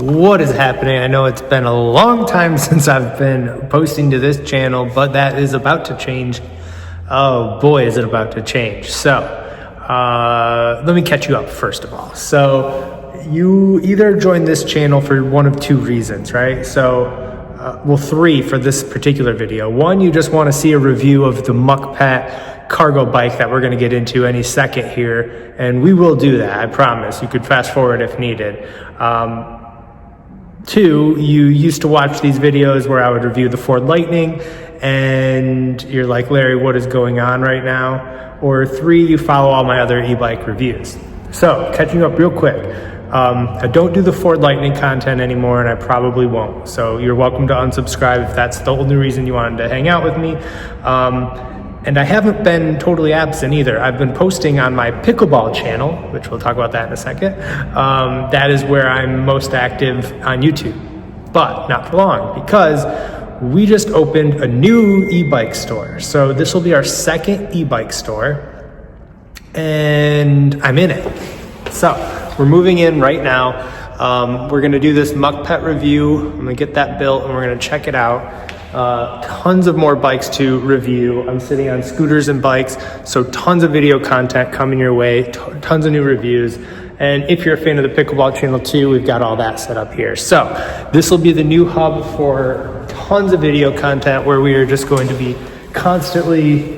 What is happening? I know it's been a long time since I've been posting to this channel, but that is about to change. Oh boy, is it about to change. So let me catch you up first of all. So you either joined this channel for one of two reasons, right? So well, three for this particular video. One, you just want to see a review of the Mukkpet cargo bike that we're going to get into any second here, and we will do that, I promise. You could fast forward if needed. Two, you used to watch these videos where I would review the Ford Lightning and you're like, Larry, what is going on right now? Or three, you follow all my other e-bike reviews. So catching up real quick, I don't do the Ford Lightning content anymore and I probably won't. So you're welcome to unsubscribe if that's the only reason you wanted to hang out with me. And I haven't been totally absent either. I've been posting on my pickleball channel, which we'll talk about that in a second. That is where I'm most active on YouTube, but not for long because we just opened a new e-bike store. So this will be our second e-bike store and I'm in it. So we're moving in right now. We're gonna do this Mukkpet review. I'm gonna get that built and we're gonna check it out. Tons of more bikes to review. I'm sitting on scooters and bikes, so tons of video content coming your way, tons of new reviews. And if you're a fan of the pickleball channel too, we've got all that set up here. So this will be the new hub for tons of video content where we are just going to be constantly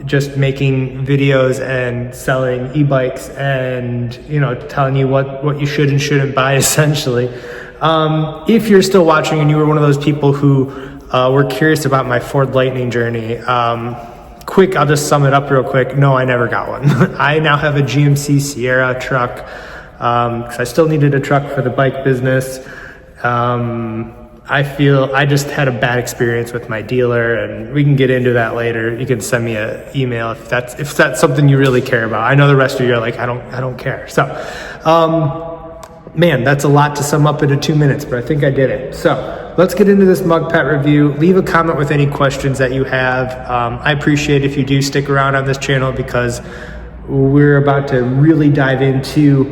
just making videos and selling e-bikes and, you know, telling you what you should and shouldn't buy essentially. If you're still watching and you were one of those people who were curious about my Ford Lightning journey, quick, I'll just sum it up real quick. No, I never got one. I now have a GMC Sierra truck because I still needed a truck for the bike business. I feel I just had a bad experience with my dealer, and we can get into that later. You can send me an email if that's something you really care about. I know the rest of you are like, I don't care. So, man, that's a lot to sum up into 2 minutes, but I think I did it. So let's get into this Mukkpet review. Leave a comment with any questions that you have. I appreciate if you do stick around on this channel because we're about to really dive into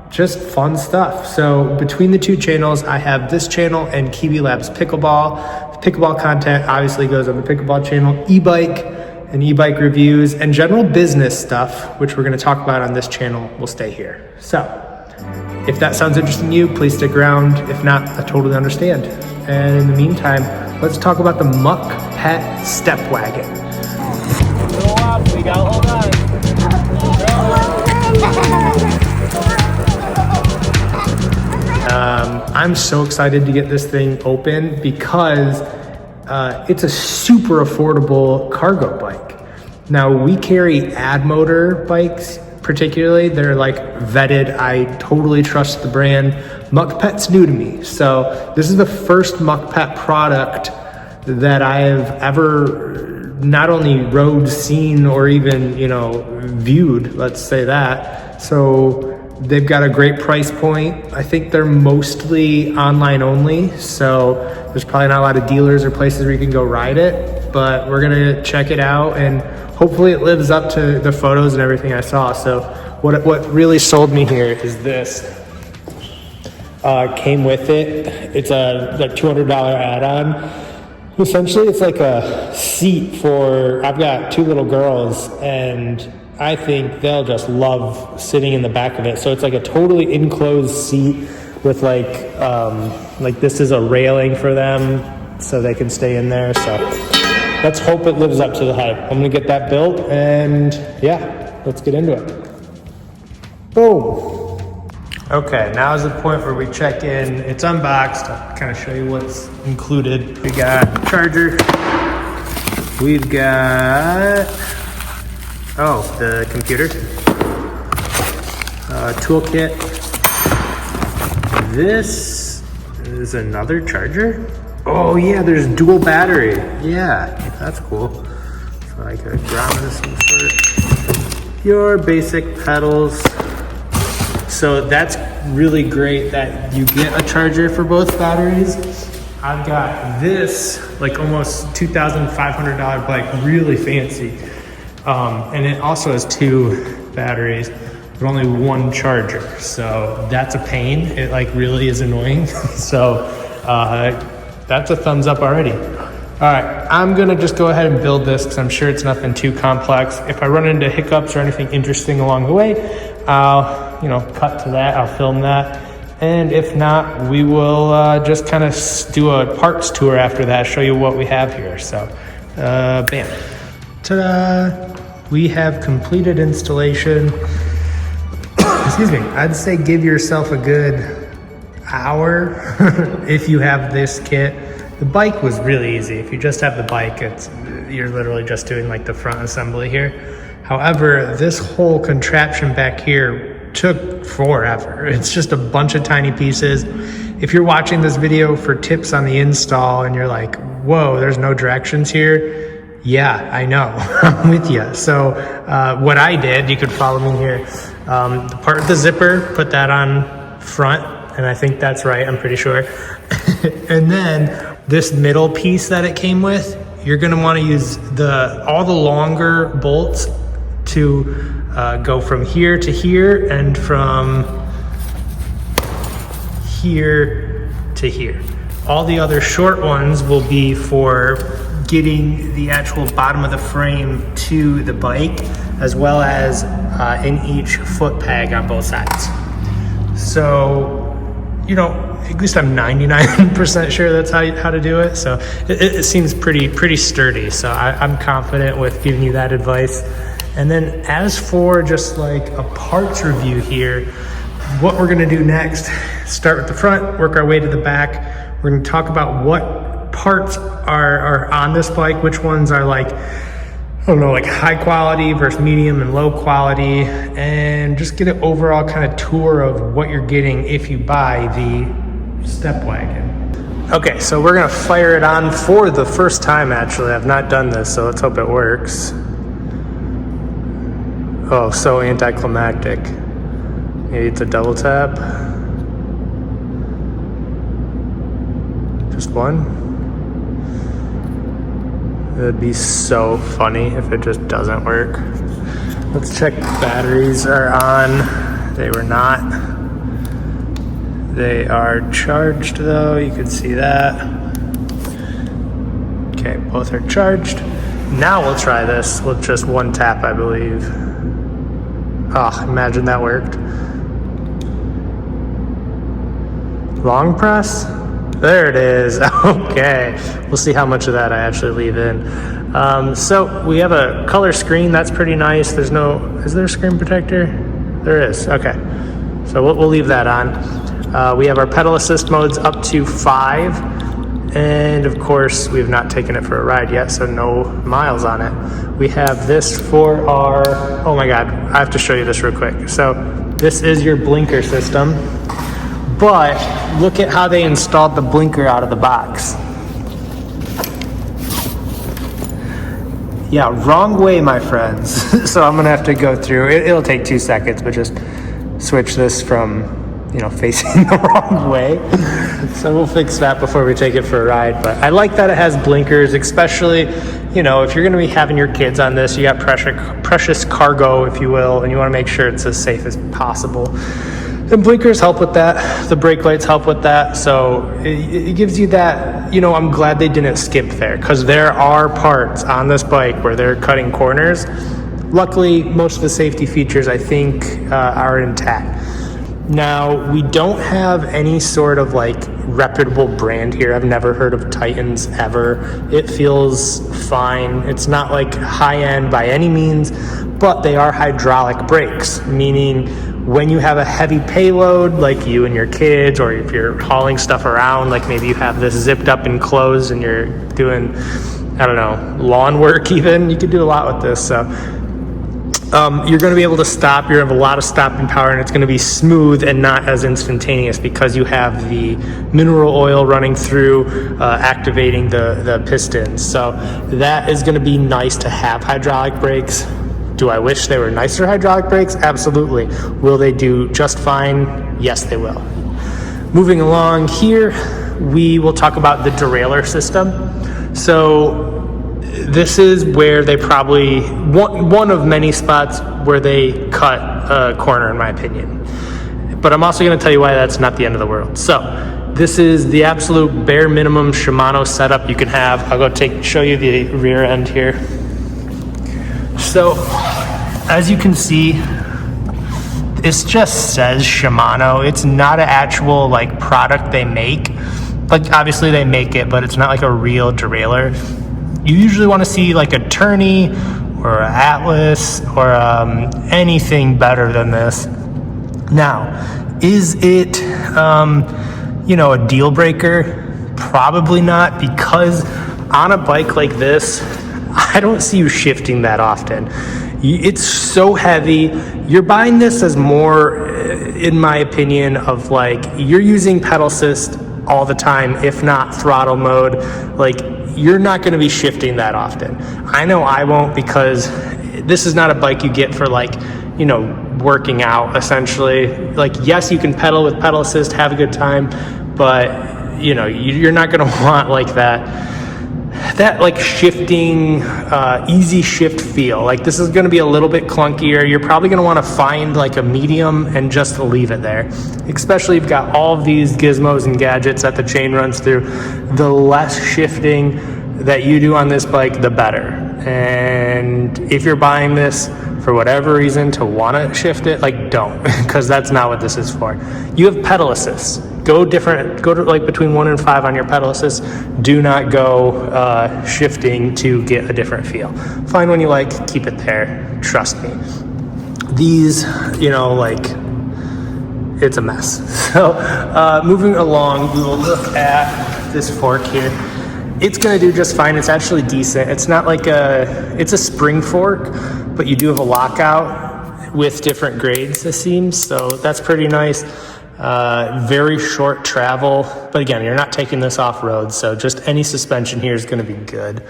just fun stuff. So between the two channels, I have this channel and Kiwi Labs Pickleball. The pickleball content obviously goes on the pickleball channel, e-bike and e-bike reviews and general business stuff, which we're going to talk about on this channel, will stay here. So if that sounds interesting to you, please stick around. If not, I totally understand. And in the meantime, let's talk about the Mukkpet Stepwagon. Go up, we got hold on. I'm so excited to get this thing open because it's a super affordable cargo bike. Now we carry ad motor bikes, particularly. They're like vetted. I totally trust the brand. Mukkpet's new to me. So this is the first Mukkpet product that I have ever not only rode, seen, or even, you know, viewed, let's say that. So they've got a great price point. I think they're mostly online only. So there's probably not a lot of dealers or places where you can go ride it, but we're gonna check it out and hopefully it lives up to the photos and everything I saw. So what really sold me here is this. Came with it. It's a like $200 add-on. Essentially, it's like a seat for, I've got two little girls and I think they'll just love sitting in the back of it. So it's like a totally enclosed seat with like this is a railing for them so they can stay in there. So let's hope it lives up to the hype. I'm gonna get that built and yeah, let's get into it. Boom. Okay, now is the point where we check in. It's unboxed. I'll kind of show you what's included. We got charger. We've got, the computer. Toolkit. This is another charger. Oh yeah, there's dual battery. Yeah, that's cool. So I could ground this of sort. Your basic pedals. So that's really great that you get a charger for both batteries. I've got this like almost $2,500 bike, really fancy. And it also has two batteries. but only one charger. So that's a pain. It like really is annoying. So that's a thumbs up already. All right, I'm gonna just go ahead and build this because I'm sure it's nothing too complex. If I run into hiccups or anything interesting along the way, I'll cut to that, I'll film that. And if not, we will just kind of do a parts tour after that, show you what we have here. So, bam. Ta-da! We have completed installation. Excuse me, I'd say give yourself a good hour if you have this kit. The bike was really easy. If you just have the bike, you're literally just doing like the front assembly here. However, this whole contraption back here took forever. It's just a bunch of tiny pieces. If you're watching this video for tips on the install and you're like, whoa, there's no directions here. Yeah, I know, I'm with you. So what I did, you could follow me here. The part with the zipper, put that on front, and I think that's right, I'm pretty sure. And then this middle piece that it came with, you're gonna wanna use all the longer bolts to go from here to here and from here to here. All the other short ones will be for getting the actual bottom of the frame to the bike, as well as in each foot peg on both sides. So, at least I'm 99% sure that's how to do it. So it seems pretty sturdy. So I'm confident with giving you that advice. And then as for just like a parts review here, what we're gonna do next, start with the front, work our way to the back. We're gonna talk about what parts are on this bike, which ones are like, like high quality versus medium and low quality, and just get an overall kind of tour of what you're getting if you buy the Stepwagon. Okay, so we're gonna fire it on for the first time actually. I've not done this, so let's hope it works. Oh, so anticlimactic. Maybe it's a double tap. Just one. It'd be so funny if it just doesn't work. Let's check batteries are on. They were not. They are charged though, you can see that. Okay, both are charged. Now we'll try this with just one tap, I believe. Oh, imagine that worked. Long press? There it is. Okay, we'll see how much of that I actually leave in. So we have a color screen, that's pretty nice. Is there a screen protector? There is, okay. So we'll leave that on. We have our pedal assist modes up to 5. And of course, we've not taken it for a ride yet, so no miles on it. We have this for our, oh my God, I have to show you this real quick. So this is your blinker system. But look at how they installed the blinker out of the box. Yeah, wrong way, my friends. So I'm gonna have to go through, it'll take 2 seconds, but just switch this from, facing the wrong way. So we'll fix that before we take it for a ride. But I like that it has blinkers, especially, if you're gonna be having your kids on this, you got precious cargo, if you will, and you wanna make sure it's as safe as possible. And blinkers help with that. The brake lights help with that. So it gives you that, I'm glad they didn't skip there, because there are parts on this bike where they're cutting corners. Luckily, most of the safety features, I think, are intact. Now, we don't have any sort of like reputable brand here. I've never heard of Titans ever. It feels fine. It's not like high end by any means, but they are hydraulic brakes, meaning when you have a heavy payload, like you and your kids, or if you're hauling stuff around, like maybe you have this zipped up and closed and you're doing, lawn work even, you could do a lot with this. So you're going to be able to stop. You're going to have a lot of stopping power, and it's going to be smooth and not as instantaneous because you have the mineral oil running through, activating the pistons. So that is going to be nice to have hydraulic brakes. Do I wish they were nicer hydraulic brakes? Absolutely. Will they do just fine? Yes, they will. Moving along here, we will talk about the derailleur system. So this is where they probably, one of many spots where they cut a corner in my opinion. But I'm also going to tell you why that's not the end of the world. So this is the absolute bare minimum Shimano setup you can have. I'll go show you the rear end here. So as you can see, this just says Shimano. It's not an actual like product they make. Like obviously they make it, but it's not like a real derailleur. You usually want to see like a Tourney or an Atlas or anything better than this. Now, is it, a deal breaker? Probably not, because on a bike like this, I don't see you shifting that often. It's so heavy. You're buying this as more, in my opinion, of like, you're using pedal assist all the time, if not throttle mode. Like, you're not going to be shifting that often. I know I won't, because this is not a bike you get for like, working out essentially. Like, yes, you can pedal with pedal assist, have a good time, but you're not going to want like that like shifting, easy shift feel. Like, this is going to be a little bit clunkier. You're probably going to want to find like a medium and just leave it there, especially if you've got all of these gizmos and gadgets that the chain runs through. The less shifting that you do on this bike, the better. And if you're buying this for whatever reason to want to shift it, like, don't, because that's not what this is for. You have pedal assist. Go to like between 1 and 5 on your pedal assist. Do not go shifting to get a different feel. Find one you like, keep it there. Trust me. These, it's a mess. So moving along, we will look at this fork here. It's gonna do just fine. It's actually decent. It's not like it's a spring fork, but you do have a lockout with different grades, it seems. So that's pretty nice. Very short travel, but again, you're not taking this off road, so just any suspension here is gonna be good.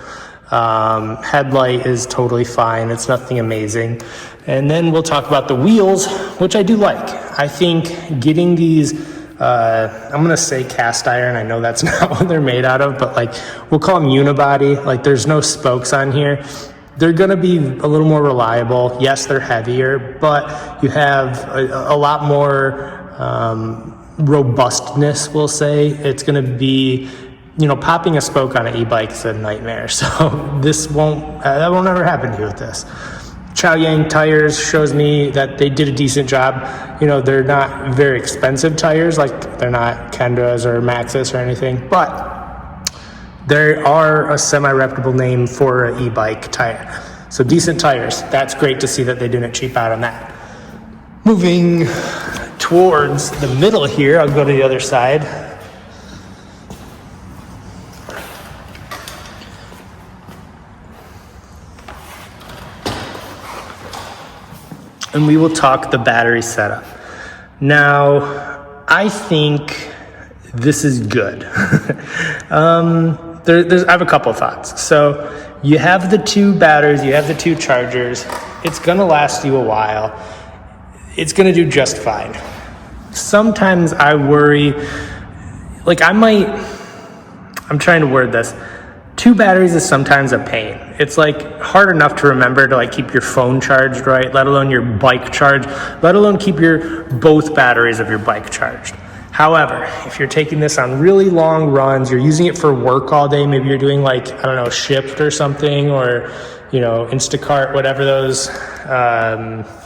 Headlight is totally fine. It's nothing amazing. And then we'll talk about the wheels, which I do like. I think getting these, I'm gonna say cast iron. I know that's not what they're made out of, but like, we'll call them unibody. Like, there's no spokes on here. They're gonna be a little more reliable. Yes, they're heavier, but you have a lot more robustness, we'll say. It's gonna be, popping a spoke on an e-bike is a nightmare. So that won't ever happen to you with this. Chow Yang tires shows me that they did a decent job. They're not very expensive tires, like they're not Kendras or Maxxis or anything, but they are a semi-reputable name for an e-bike tire. So decent tires. That's great to see that they didn't cheap out on that. Moving towards the middle here, I'll go to the other side. And we will talk the battery setup. Now, I think this is good. I have a couple of thoughts. So you have the 2 batteries, you have the 2 chargers. It's gonna last you a while. It's gonna do just fine. Sometimes I worry, like I'm trying to word this. 2 batteries is sometimes a pain. It's like hard enough to remember to like keep your phone charged right, let alone your bike charged, let alone keep both batteries of your bike charged. However, if you're taking this on really long runs, you're using it for work all day, maybe you're doing like, I don't know, Shipt or something, or, Instacart, whatever those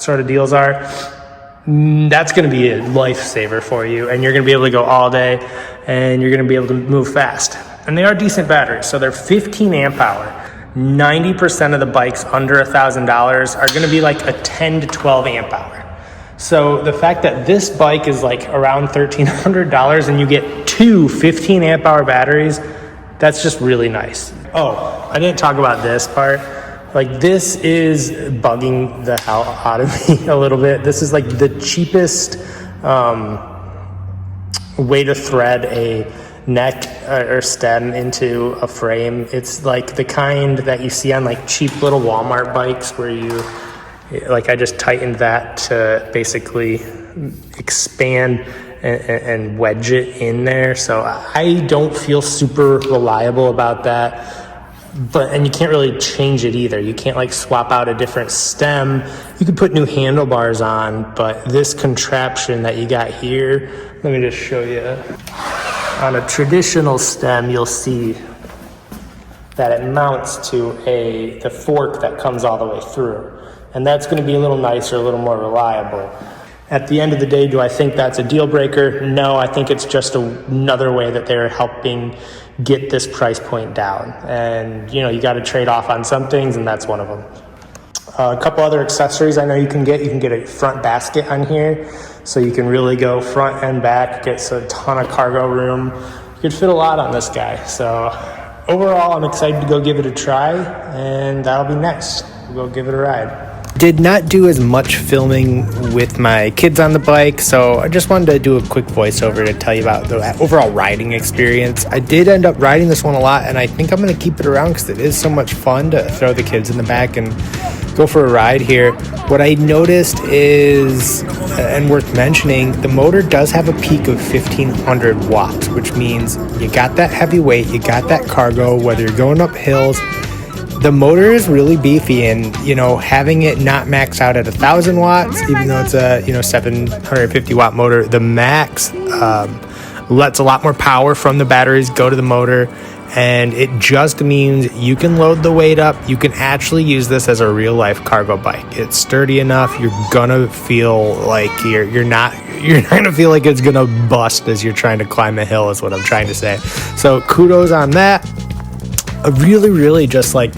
sort of deals are, that's going to be a lifesaver for you, and you're going to be able to go all day, and you're going to be able to move fast. And they are decent batteries, so they're 15 amp hour. 90% of the bikes under $1,000 are going to be like a 10 to 12 amp hour. So the fact that this bike is like around $1,300 and you get 2 15 amp hour batteries, that's just really nice. Oh, I didn't talk about this part. Like, this is bugging the hell out of me a little bit. This is like the cheapest way to thread a neck or stem into a frame. It's like the kind that you see on like cheap little Walmart bikes where I just tightened that to basically expand and wedge it in there. So I don't feel super reliable about that. and you can't really change it either. You can't like swap out a different stem. You could put new handlebars on, but this contraption that you got here, let me just show you. On a traditional stem, you'll see that it mounts to the fork that comes all the way through. And that's going to be a little nicer, a little more reliable. At the end of the day, do I think that's a deal breaker? No, I think it's just another way that they're helping get this price point down. And you know, you got to trade off on some things, and that's one of them. A couple other accessories I know you can get. You can get a front basket on here, so you can really go front and back, get a ton of cargo room. You could fit a lot on this guy. So overall, I'm excited to go give it a try, and that'll be next. We'll go give it a ride. Did not do as much filming with my kids on the bike, so I just wanted to do a quick voiceover to tell you about the overall riding experience. I did end up riding this one a lot, and I think I'm going to keep it around because it is so much fun to throw the kids in the back and go for a ride here. What I noticed is, and worth mentioning, the motor does have a peak of 1500 watts, which means you got that heavy weight, you got that cargo, whether you're going up hills. The motor is really beefy, and you know, having it not max out at 1000 watts, even though it's a 750 watt motor, the max lets a lot more power from the batteries go to the motor, and it just means you can load the weight up. You can actually use this as a real life cargo bike. It's sturdy enough. You're gonna feel like you're not gonna feel like it's gonna bust as you're trying to climb a hill, is what I'm trying to say. So kudos on that. Really just like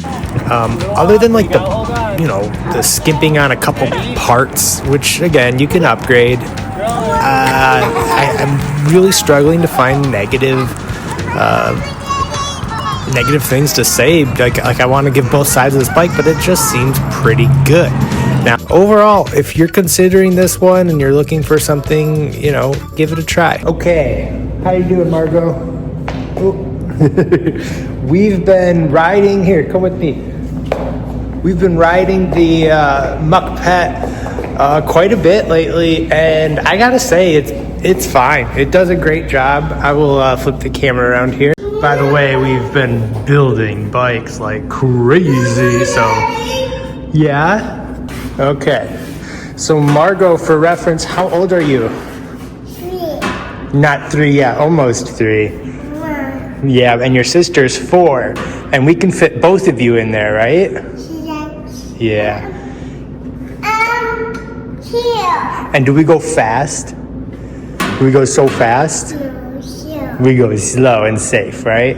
other than like the skimping on a couple parts, which again you can upgrade, I'm really struggling to find negative things to say. Like I want to give both sides of this bike, but it just seems pretty good. Now overall, if you're considering this one and you're looking for something, give it a try. Okay, how you doing, Margot? Oh. We've been riding, here, come with me. We've been riding the Mukkpet quite a bit lately, and I gotta say, it's fine. It does a great job. I will flip the camera around here. By the way, we've been building bikes like crazy, so yeah? Okay. So Margot, for reference, how old are you? 3. Not 3 yet, almost 3. Yeah, and your sister's 4, and we can fit both of you in there, right? Yes. Yeah. Here. And do we go fast? Do we go so fast? No, here. We go slow and safe, right?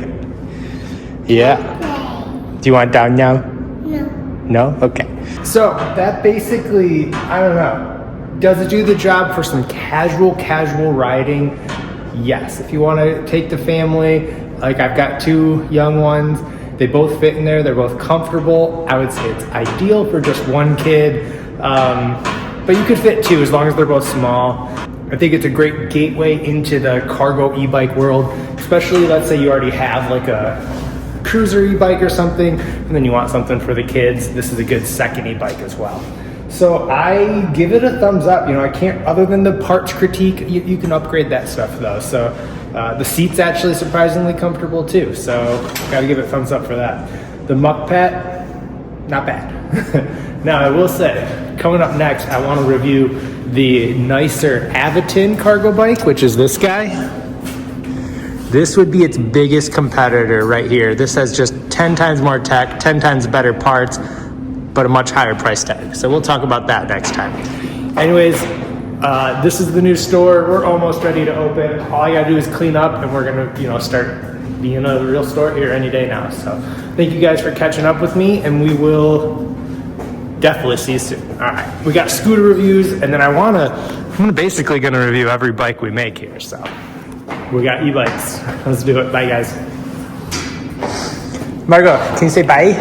Yeah. Okay. Do you want down now? No. No? Okay. So that basically, I don't know, does it do the job for some casual riding? Yes. If you want to take the family, like I've got 2 young ones, they both fit in there, they're both comfortable. I would say it's ideal for just one kid, but you could fit 2 as long as they're both small. I think it's a great gateway into the cargo e-bike world, especially let's say you already have like a cruiser e-bike or something, and then you want something for the kids. This is a good second e-bike as well. So I give it a thumbs up. I can't, other than the parts critique, you can upgrade that stuff though. So the seat's actually surprisingly comfortable too. So gotta give it a thumbs up for that. The Mukkpet, not bad. Now I will say, coming up next, I want to review the nicer Aviton cargo bike, which is this guy. This would be its biggest competitor right here. This has just 10 times more tech, 10 times better parts, but a much higher price tag. So we'll talk about that next time. Anyways, this is the new store. We're almost ready to open. All I gotta do is clean up, and we're gonna, start being a real store here any day now. So thank you guys for catching up with me, and we will definitely see you soon. All right, we got scooter reviews, and then I'm basically gonna review every bike we make here. So we got e-bikes. Let's do it. Bye, guys. Margot, can you say bye?